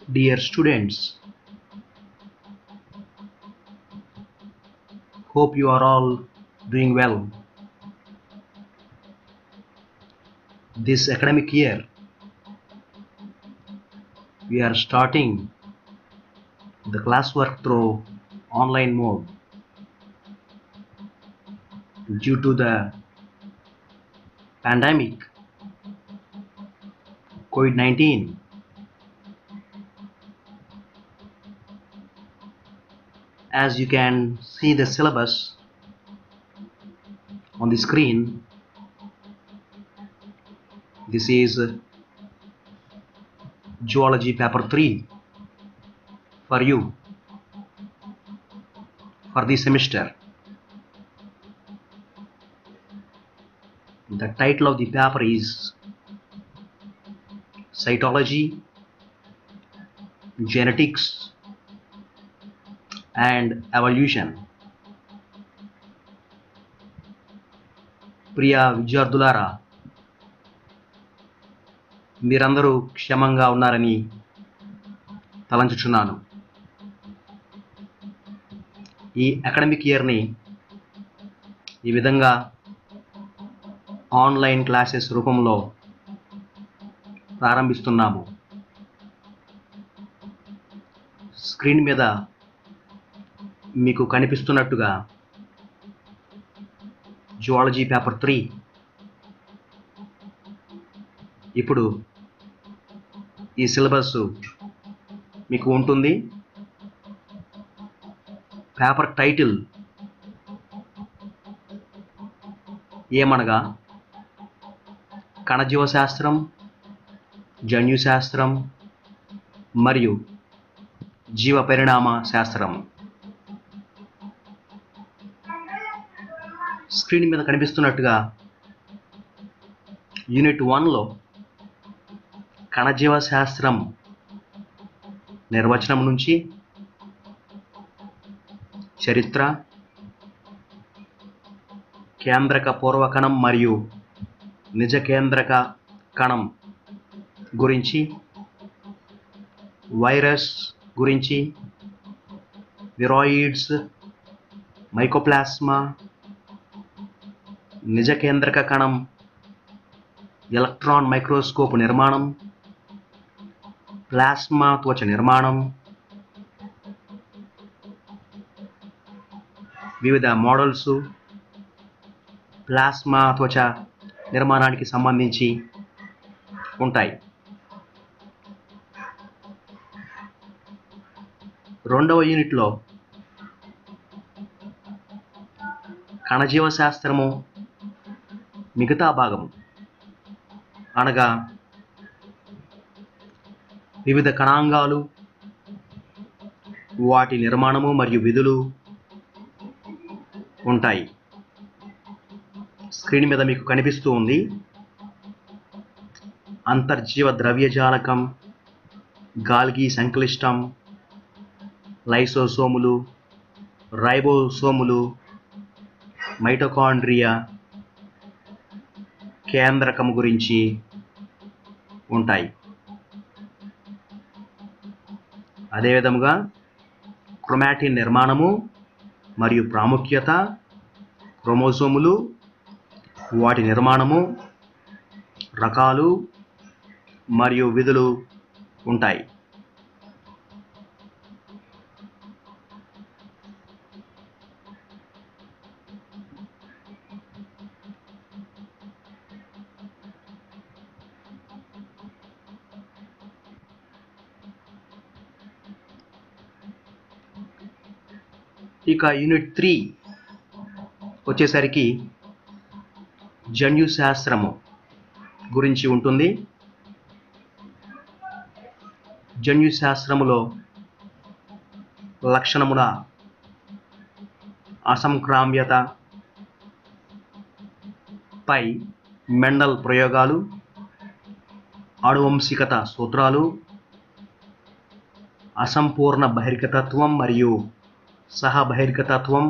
Dear students, hope you are all doing well. This academic year, we are starting the classwork through online mode due to the pandemic COVID-19. As you can see the syllabus on the screen, this is Zoology Paper 3 for you for this semester. The title of the paper is Cytology, Genetics and Evolution. ప్రియ విద్యార్థులారా, మీరందరూ క్షేమంగా ఉన్నారని తలంచుచున్నాను. ఈ academic ఇయర్ని ఈ విధంగా online classes రూపంలో ప్రారంభిస్తున్నాము. Screen మీద మీకు కనిపిస్తున్నట్టుగా జువాలజీ పేపర్ 3 ఇప్పుడు ఈ సిలబస్ మీకు ఉంటుంది. పేపర్ టైటిల్ ఏమనగా కణజీవశాస్త్రం, జన్యుశాస్త్రం మరియు జీవ పరిణామ శాస్త్రం. స్క్రీన్ మీద కనిపిస్తున్నట్టుగా యూనిట్ 1లో కణజీవశాస్త్రం నిర్వచనం నుంచి చరిత్ర, కేంద్రక పూర్వకణం మరియు నిజ కేంద్రక కణం గురించి, వైరస్ గురించి, విరాయిడ్స్, మైకోప్లాస్మా, నిజ కేంద్రక కణం, ఎలక్ట్రాన్ మైక్రోస్కోప్ నిర్మాణం, ప్లాస్మా త్వచ నిర్మాణం, వివిధ మోడల్స్ ప్లాస్మా త్వచ నిర్మాణానికి సంబంధించి ఉంటాయి. రెండవ యూనిట్లో కణజీవశాస్త్రము మిగతా భాగము అనగా వివిధ కణాంగాలు, వాటి నిర్మాణము మరియు విధులు ఉంటాయి. స్క్రీన్ మీద మీకు కనిపిస్తూ ఉంది. అంతర్జీవ ద్రవ్యజాలకం, గాల్గి సంక్లిష్టం, లైసోసోములు, రైబోసోములు, మైటోకాండ్రియా, కేంద్రకము గురించి ఉంటాయి. అదేవిధముగా క్రోమాటిన్ నిర్మాణము మరియు ప్రాముఖ్యత, క్రోమోసోములు, వాటి నిర్మాణము, రకాలు మరియు విధులు ఉంటాయి. ఇక యూనిట్ 3 వచ్చేసరికి జన్యుశాస్త్రము గురించి ఉంటుంది. జన్యుశాస్త్రములో లక్షణముల అసంక్రామ్యత పై మెండల్ ప్రయోగాలు, ఆనువంశికత సూత్రాలు, అసంపూర్ణ బహిర్గతత్వం మరియు సహ బహిర్గతత్వం,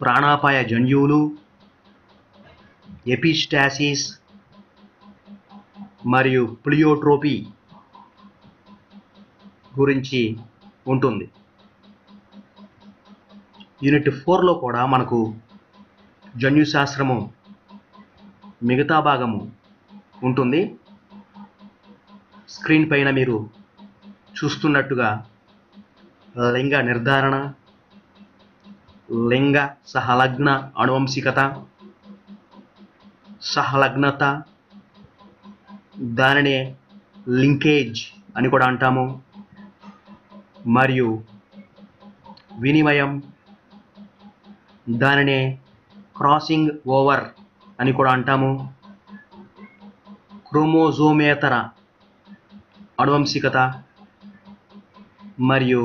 ప్రాణాపాయ జన్యువులు, ఎపిస్టాసిస్ మరియు ప్లియోట్రోపీ గురించి ఉంటుంది. యూనిట్ 4లో కూడా మనకు జన్యుశాస్త్రము మిగతా భాగము ఉంటుంది. స్క్రీన్ పైన మీరు చూస్తున్నట్టుగా లింగ నిర్ధారణ, లింగ సహలగ్న అనువంశికత, సహలగ్నత, దానినే లింకేజ్ అని కూడా అంటాము, మరియు వినిమయం, దానినే క్రాసింగ్ ఓవర్ అని కూడా అంటాము, క్రోమోజోమేతర అనువంశికత మరియు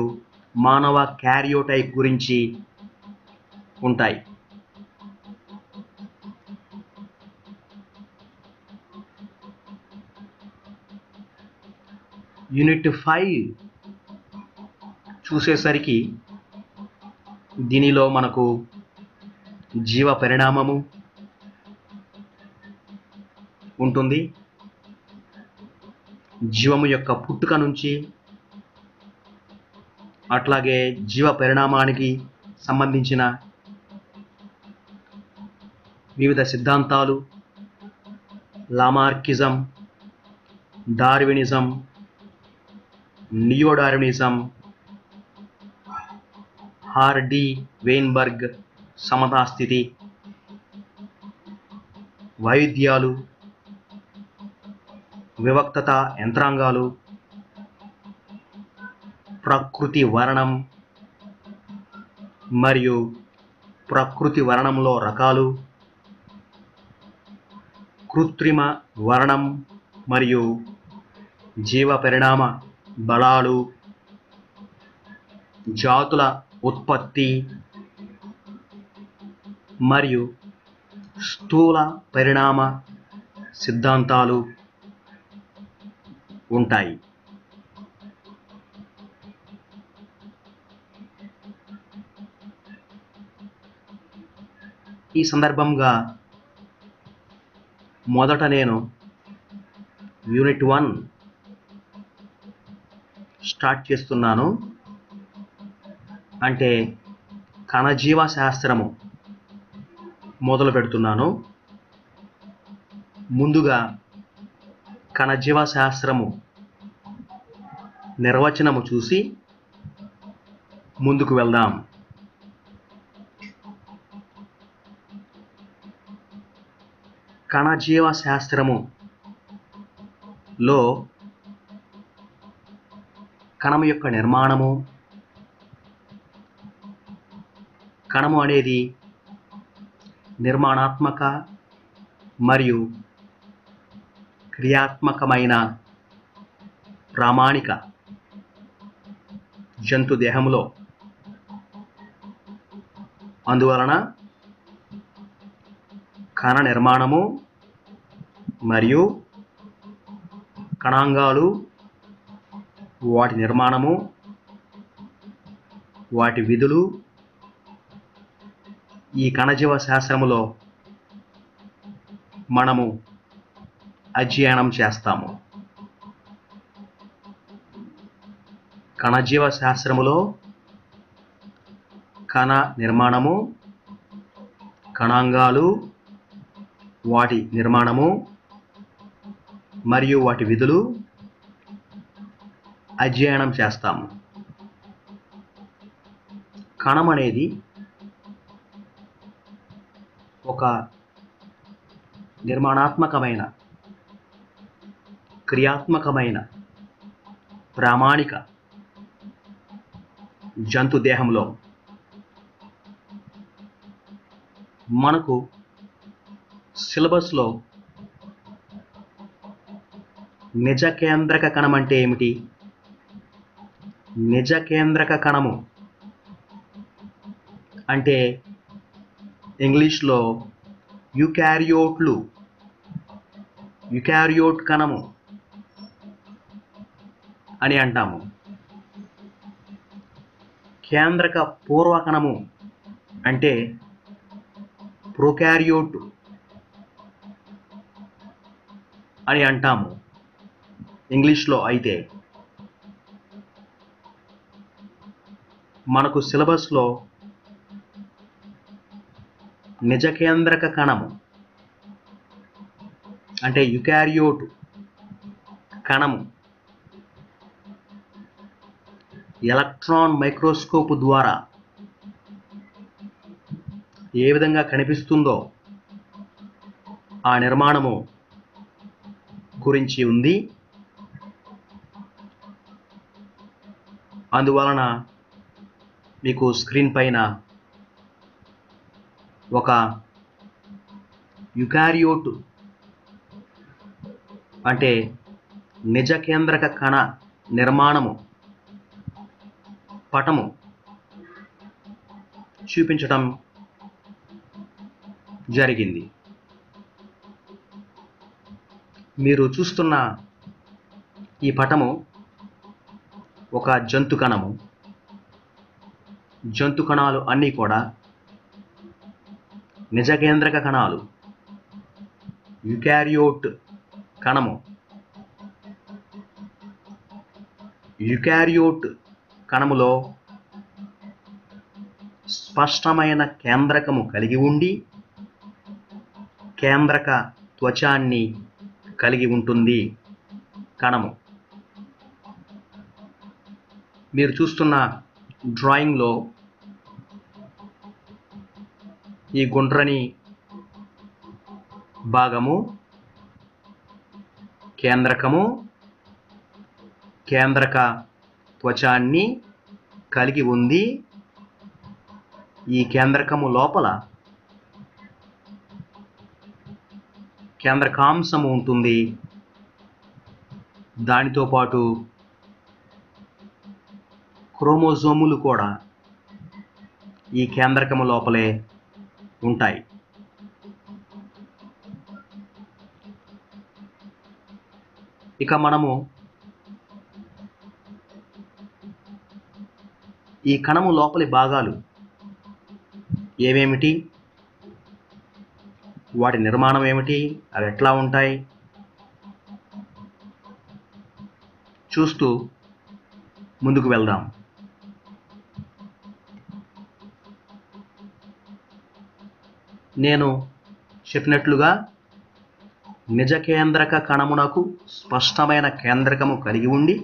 మానవ క్యారియోటైప్ గురించి ఉంటాయి. యూనిట్ 5 చూసేసరికి దీనిలో మనకు జీవ పరిణామము ఉంటుంది. జీవము యొక్క పుట్టుక నుంచి అట్లాగే జీవ పరిణామానికి సంబంధించిన వివిధ సిద్ధాంతాలు, లామార్కిజం, డార్వినిజం, నియోడార్వినిజం, హార్డీ వెయిన్బర్గ్ సమతాస్థితి, వైవిధ్యాలు, వివక్తత యంత్రాంగాలు, ప్రకృతి వర్ణం మరియు ప్రకృతి వర్ణంలో రకాలు, కృత్రిమ వర్ణం మరియు జీవ పరిణామ బలాలు, జాతుల ఉత్పత్తి మరియు స్థూల పరిణామ సిద్ధాంతాలు ఉంటాయి. ఈ సందర్భంగా మొదట నేను యూనిట్ 1 స్టార్ట్ చేస్తున్నాను. అంటే కణజీవ శాస్త్రము మొదలు పెడుతున్నాను. ముందుగా కణజీవ శాస్త్రము నిర్వచనము చూసి ముందుకు వెళ్దాం. కణజీవ శాస్త్రములో కణము యొక్క నిర్మాణము, కణము అనేది నిర్మాణాత్మక మరియు క్రియాత్మకమైన ప్రామాణిక జంతు దేహంలో, అందువలన కణ నిర్మాణము మరియు కణాంగాలు, వాటి నిర్మాణము, వాటి విధులు ఈ కణజీవ శాస్త్రములో మనము అధ్యయనం చేస్తాము. కణజీవ శాస్త్రములో కణ నిర్మాణము, కణాంగాలు, వాటి నిర్మాణము మరియు వాటి విధులు అధ్యయనం చేస్తాము. కణం అనేది ఒక నిర్మాణాత్మకమైన, క్రియాత్మకమైన, ప్రామాణిక జంతు దేహంలో మనకు సిలబస్లో నిజ కేంద్రక కణం అంటే ఏమిటి, నిజ కేంద్రక కణము అంటే ఇంగ్లీష్లో యుకారియోట్ కణము అని అంటాము. కేంద్రక పూర్వ కణము అంటే ప్రొకారియోట్ అని అంటాము ఇంగ్లీష్లో. అయితే మనకు సిలబస్లో నిజకేంద్రక కణము అంటే యుకారియోట్ కణము ఎలక్ట్రాన్ మైక్రోస్కోప్ ద్వారా ఏ విధంగా కనిపిస్తుందో ఆ నిర్మాణము గురించి ఉంది. అందువలన మీకు స్క్రీన్ పైన ఒక యుకారియోట్ అంటే నిజకేంద్రక కణ నిర్మాణము పటము చూపించడం జరిగింది. మీరు చూస్తున్న ఈ పటము ఒక జంతు కణము. జంతు కణాలు అన్నీ కూడా నిజకేంద్రక కణాలు. యుకారియోట్ కణము యుకారియోట్ కణములో స్పష్టమైన కేంద్రకము కలిగి ఉండి కేంద్రక త్వచాన్ని కలిగి ఉంటుంది కణము. మీరు చూస్తున్న డ్రాయింగ్లో ఈ గుండ్రని భాగము కేంద్రకము, కేంద్రక త్వచాన్ని కలిగి ఉంది. ఈ కేంద్రకము లోపల కేంద్రకాంశము ఉంటుంది. దానితో పాటు క్రోమోజోములు కూడా ఈ కేంద్రకము లోపలే ఉంటాయి. ఇక మనము ఈ కణము లోపలి భాగాలు ఏమేమిటి, వాటి నిర్మాణం ఏమిటి, అవి ఎట్లా ఉంటాయి చూస్తూ ముందుకు వెళ్దాం. నేను చెప్పినట్లుగా నిజకేంద్రక కణమునకు స్పష్టమైన కేంద్రకము కలిగి ఉండి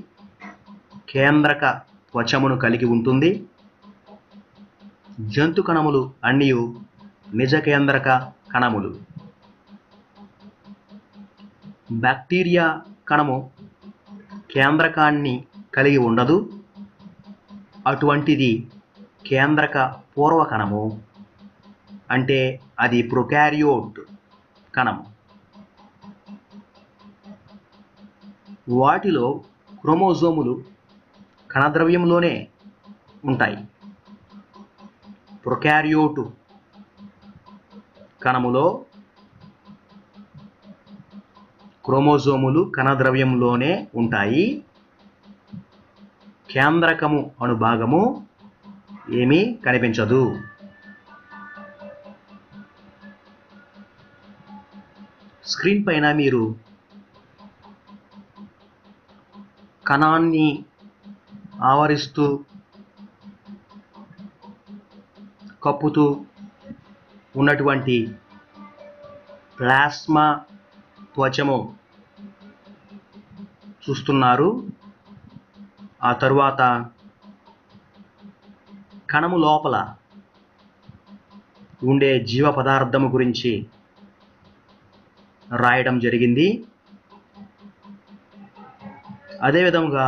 కేంద్రక త్వచమును కలిగి ఉంటుంది. జంతు కణములు అన్నీ నిజకేంద్రక కణములు. బ్యాక్టీరియా కణము కేంద్రకాన్ని కలిగి ఉండదు. అటువంటిది కేంద్రక పూర్వ కణము, అంటే అది ప్రొకారియోట్ కణము. వాటిలో క్రోమోజోములు కణద్రవ్యంలోనే ఉంటాయి. ప్రొకారియోట్ కణములో క్రోమోజోములు కణద్రవ్యంలోనే ఉంటాయి. కేంద్రకము అను భాగము ఏమీ కనిపించదు. స్క్రీన్ పైన మీరు కణాన్ని ఆవరిస్తూ కప్పుతూ ఉన్నటువంటి ప్లాస్మా త్వచము చూస్తున్నారు. ఆ తరువాత కణము లోపల ఉండే జీవ పదార్థము గురించి రాయడం జరిగింది. అదేవిధంగా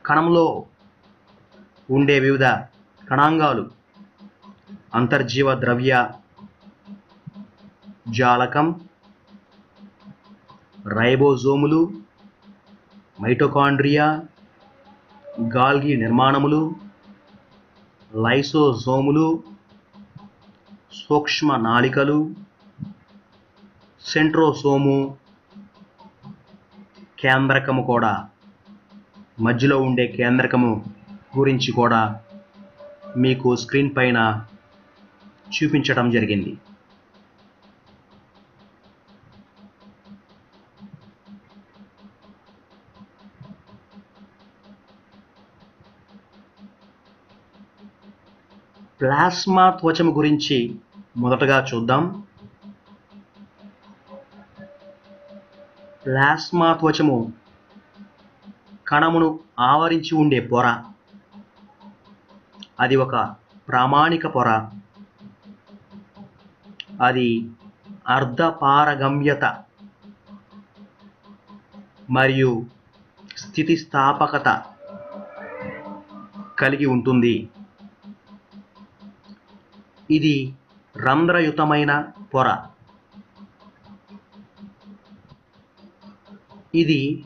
కణంలో ఉండే వివిధ కణాంగాలు అంతర్జీవ ద్రవ్య జాలకం, రైబోజోములు, మైటోకాండ్రియా, గాల్గి నిర్మాణములు, లైసోజోములు, సూక్ష్మ నాళికలు, సెంట్రోసోము, కేంద్రకము కూడా మధ్యలో ఉండే కేంద్రకము గురించి కూడా మీకు స్క్రీన్ పైన చూపించడం జరిగింది. ప్లాస్మా త్వచము గురించి మొదటగా చూద్దాం. ప్లాస్మా త్వచము కణమును ఆవరించి ఉండే పొర. అది ఒక ప్రామాణిక పొర. అది అర్ధపారగమ్యత మరియు స్థితిస్థాపకత కలిగి ఉంటుంది. ఇది రంధ్రయుతమైన పొర. ఇది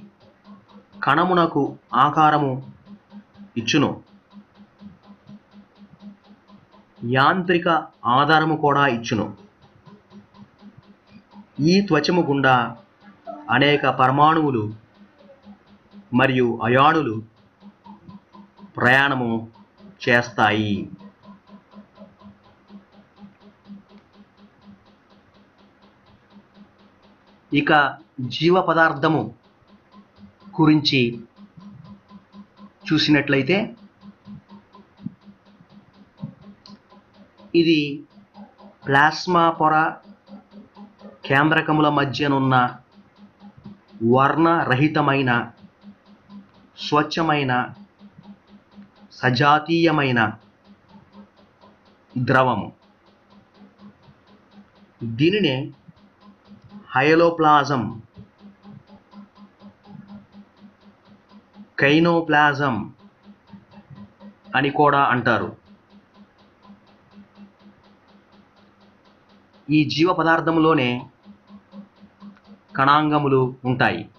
కణమునకు ఆకారము ఇచ్చును. యాంత్రిక ఆధారము కూడా ఇచ్చును. ఈ త్వచము గుండా అనేక పరమాణువులు మరియు అయానులు ప్రయాణము చేస్తాయి. ఇక జీవ పదార్థము గురించి చూసినట్లయితే ఇది ప్లాస్మా పొర కేంద్రకముల మధ్యనున్న వర్ణరహితమైన స్వచ్ఛమైన సజాతీయమైన ద్రవము. దీనినే హైలోప్లాజం, కైనోప్లాజం అని కూడా అంటారు. ఈ జీవ పదార్థంలోనే కణాంగములు ఉంటాయి.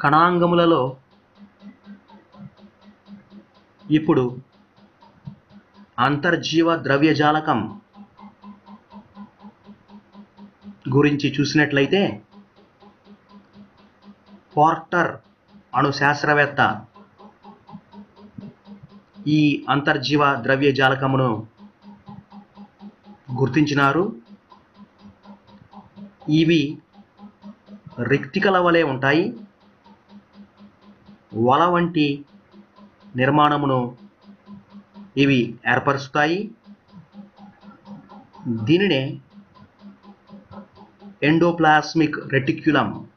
కణాంగములలో ఇప్పుడు అంతర్జీవ ద్రవ్యజాలకం గురించి చూసినట్లయితే పోర్టర్ అణు శాస్త్రవేత్త ఈ అంతర్జీవ ద్రవ్యజాలకమును గుర్తించినారు. ఇవి రిక్తికల వలె ఉంటాయి. వల వంటి నిర్మాణమును ఇవి ఏర్పరుస్తాయి. దీనినే ఎండోప్లాస్మిక్ రెటిక్యులం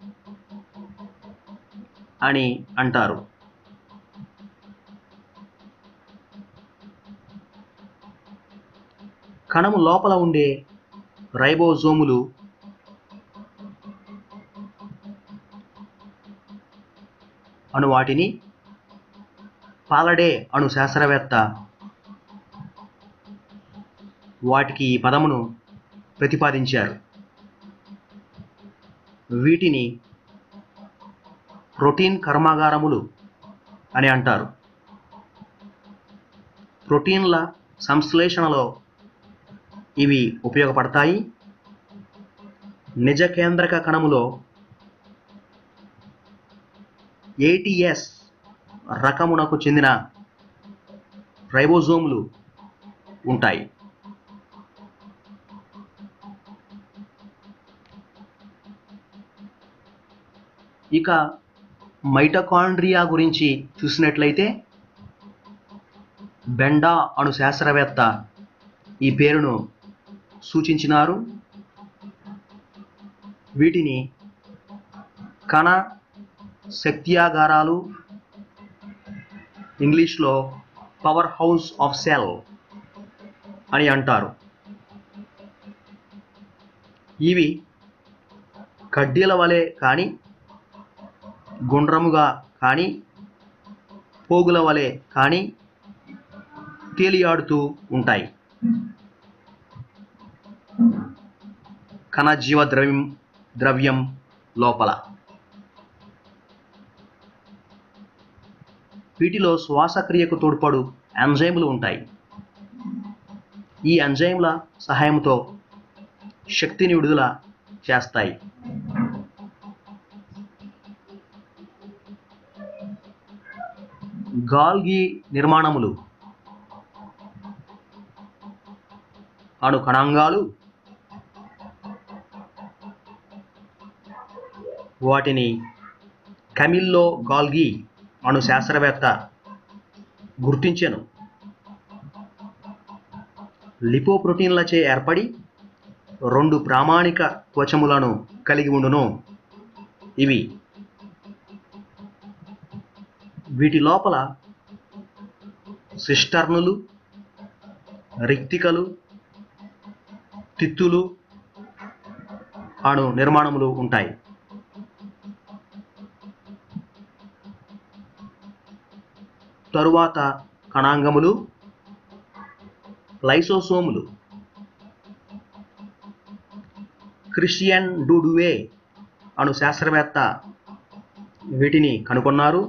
అని అంటారు. కణము లోపల ఉండే రైబోజోములు అను వాటిని పాలడే అణు శాస్త్రవేత్త వాటికి ఈ పదమును ప్రతిపాదించారు. వీటిని ప్రోటీన్ కర్మాగారములు అని అంటారు. ప్రోటీన్ల సంశ్లేషణలో ఇవి ఉపయోగపడతాయి. నిజ కేంద్రక కణములో ATS రకమునకు చెందిన రైబోజోములు ఉంటాయి. ఇక మైటోకాండ్రియా గురించి చూసినట్లయితే బెండా అణు శాస్త్రవేత్త ఈ పేరును సూచించినారు. వీటిని కణ శక్త్యాగారాలు, ఇంగ్లీష్లో పవర్ హౌస్ ఆఫ్ సెల్ అని అంటారు. ఇవి కడ్డీల వలె కానీ, గుండ్రముగా కానీ, పోగుల వలె కానీ తేలియాడుతూ ఉంటాయి. కణజీవ ద్రవ్యం లోపల వీటిలో శ్వాసక్రియకు తోడ్పడు ఎంజైములు ఉంటాయి. ఈ ఎంజైముల సహాయంతో శక్తిని విడుదల చేస్తాయి. గాల్గి నిర్మాణములు అణు కణాంగాలు వాటిని కమిల్లో గాల్గి అను శాస్త్రవేత్త గుర్తించెను. లిపోప్రోటీన్లచే ఏర్పడి 2 ప్రామాణిక త్వచములను కలిగి ఉండును. ఇవి వీటి లోపల సిస్టర్నులు, రిక్తికలు, తిత్తులు అను నిర్మాణములు ఉంటాయి. తరువాత కణాంగములు, లైసోసోములు. క్రిస్టియన్ డూడువే అను శాస్త్రవేత్త వీటిని కనుగొన్నారు.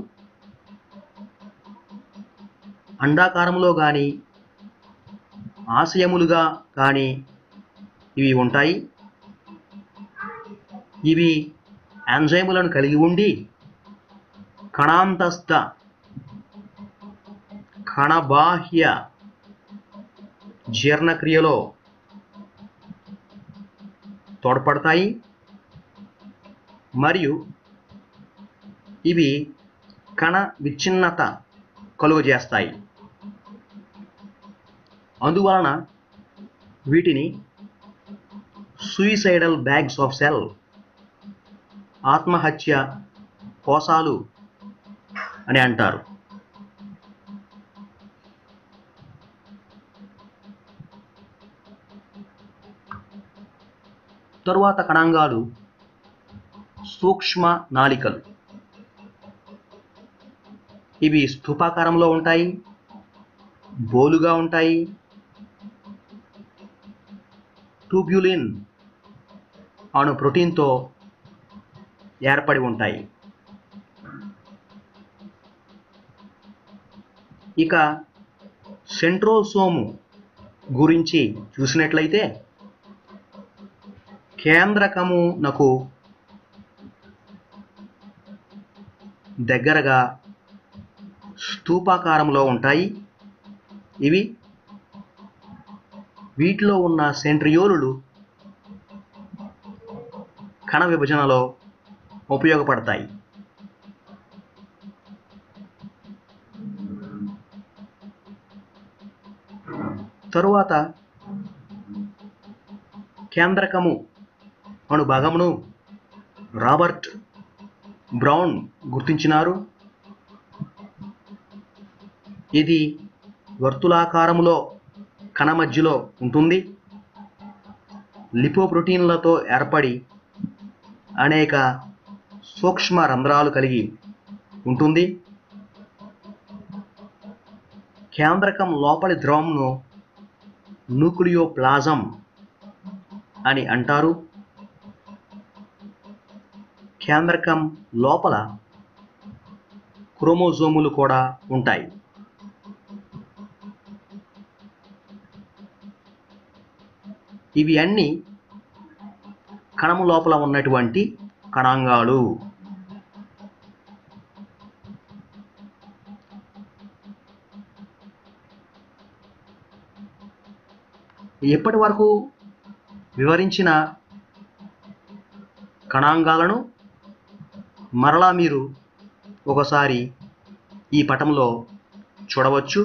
అండాకారములో గాని ఆశయములుగా కానీ ఇవి ఉంటాయి. ఇవి ఎంజైములను కలిగి ఉండి కణాంతస్థ, కణబాహ్య జీర్ణక్రియలో తోడ్పడతాయి మరియు ఇవి కణ విచ్ఛిన్నత కలుగజేస్తాయి. అందువలన వీటిని సూయిసైడల్ బ్యాగ్స్ ఆఫ్ సెల్, ఆత్మహత్య కోశాలు అని అంటారు. తరువాత కణాంగాలు సూక్ష్మ నాళికలు. ఇవి స్థూపాకారంలో ఉంటాయి, బోలుగా ఉంటాయి. ట్యూబ్యులిన్ అను ప్రోటీన్తో ఏర్పడి ఉంటాయి. ఇక సెంట్రోసోము గురించి చూసినట్లయితే కేంద్రకమునకు దగ్గరగా స్థూపాకారంలో ఉంటాయి. వీటిలో ఉన్న సెంట్రియోలులు కణ విభజనలో ఉపయోగపడతాయి. తరువాత కేంద్రకము అను భాగమును రాబర్ట్ బ్రౌన్ గుర్తించినారు. ఇది వర్తులాకారములో కణ మధ్యలో ఉంటుంది. లిపోప్రోటీన్లతో ఏర్పడి అనేక సూక్ష్మ రంధ్రాలు కలిగి ఉంటుంది. కేంద్రకం లోపలి ద్రవమును న్యూక్లియోప్లాజం అని అంటారు. కేంద్రకం లోపల క్రోమోజోములు కూడా ఉంటాయి. ఇవి అన్ని కణము లోపల ఉన్నటువంటి కణాంగాలు. ఇప్పటి వరకు వివరించిన కణాంగాలను మరలా మీరు ఒకసారి ఈ పటంలో చూడవచ్చు.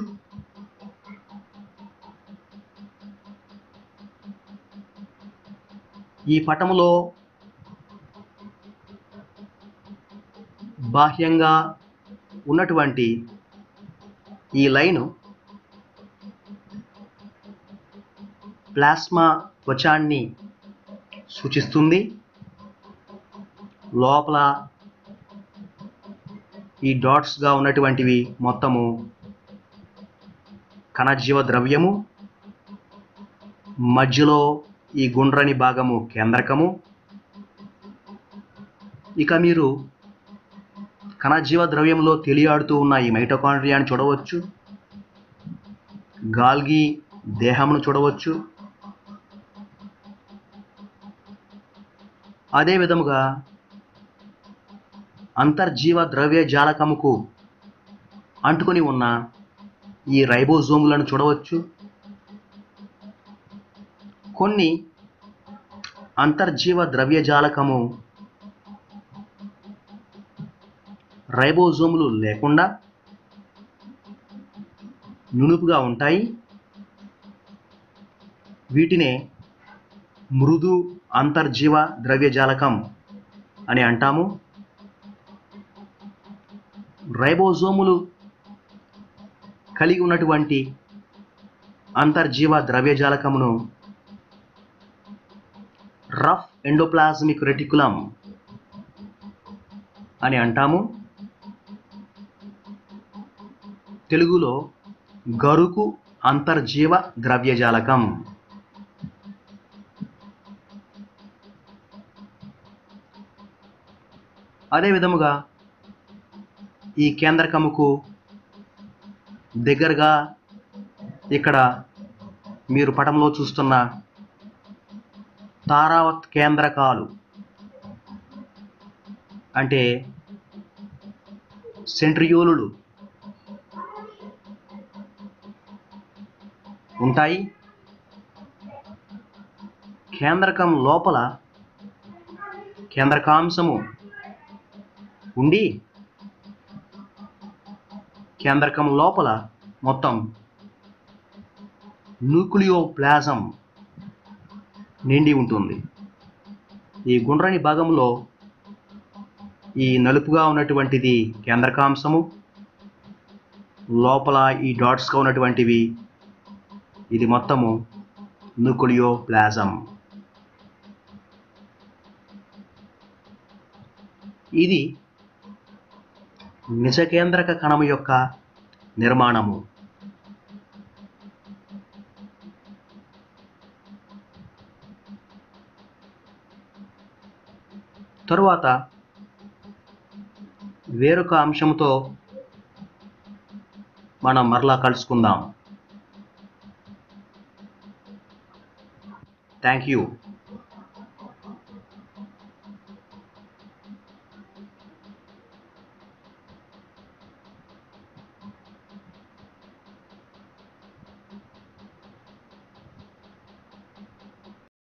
ఈ పటములో బాహ్యంగా ఉన్నటువంటి ఈ లైను ప్లాస్మా త్వచాన్ని సూచిస్తుంది. లోపల ఈ డాట్స్గా ఉన్నటువంటివి మొత్తము కణజీవ ద్రవ్యము, మధ్యలో ఈ గుండ్రని భాగము కేంద్రకము. ఇక మీరు కణజీవ ద్రవ్యంలో తేలియాడుతూ ఉన్న ఈ మైటోకాండ్రియాని చూడవచ్చు. గాల్గి దేహమును చూడవచ్చు. అదే విధముగా అంతర్జీవ ద్రవ్య జాలకముకు అంటుకొని ఉన్న ఈ రైబోజోములను చూడవచ్చు. కొన్ని అంతర్జీవ ద్రవ్యజాలకము రైబోజోములు లేకుండా నునుపుగా ఉంటాయి. వీటినే మృదు అంతర్జీవ ద్రవ్యజాలకం అని అంటాము. రైబోజోములు కలిగి ఉన్నటువంటి అంతర్జీవ ద్రవ్యజాలకమును రఫ్ ఎండోప్లాజ్మిక్ రెటికులం అని అంటాము. తెలుగులో గరుకు అంతర్జీవ ద్రవ్యజాలకం. అదే విధముగా ఈ కేంద్రకముకు దగ్గరగా ఇక్కడ మీరు పటంలో చూస్తున్న తారావత్ కేంద్రకాలు అంటే సెంట్రియోలులు ఉంటాయి. కేంద్రకం లోపల కేంద్రకాంశము ఉండి కేంద్రకం లోపల మొత్తం న్యూక్లియోప్లాజం నిండి ఉంటుంది. ఈ గుండ్రని భాగంలో ఈ నలుపుగా ఉన్నటువంటిది కేంద్రకాంశము, లోపల ఈ డాట్స్గా ఉన్నటువంటివి ఇది మొత్తము న్యూక్లియోప్లాజం. ఇది నిజకేంద్రక కణము యొక్క నిర్మాణము. తరువాత వేరొక అంశంతో మనం మరలా కలుసుకుందాం. Thank you.